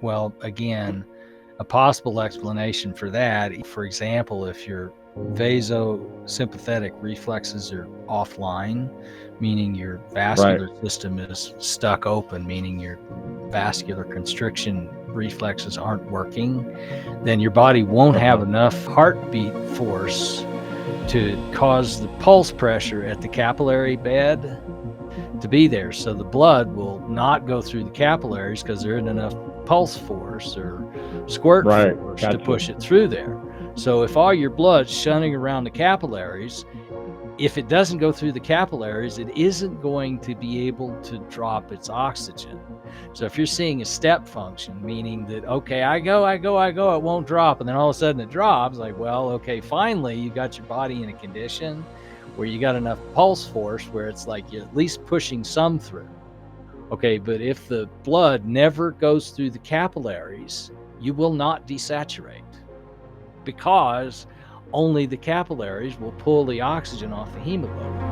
Well, again, a possible explanation for that, for example, if your vasosympathetic reflexes are offline, meaning your vascular system is stuck open, meaning your vascular constriction reflexes aren't working, then your body won't have enough heartbeat force to cause the pulse pressure at the capillary bed to be there. So the blood will not go through the capillaries because there isn't enough pulse force or squirt force to push it through there. So if all your blood's shunting around the capillaries, if it doesn't go through the capillaries, it isn't going to be able to drop its oxygen. So if you're seeing a step function, meaning that, okay, I go, it won't drop, and then all of a sudden it drops, like, well, okay, finally you got your body in a condition where you got enough pulse force where it's like you're at least pushing some through. Okay, but if the blood never goes through the capillaries, you will not desaturate, because only the capillaries will pull the oxygen off the hemoglobin.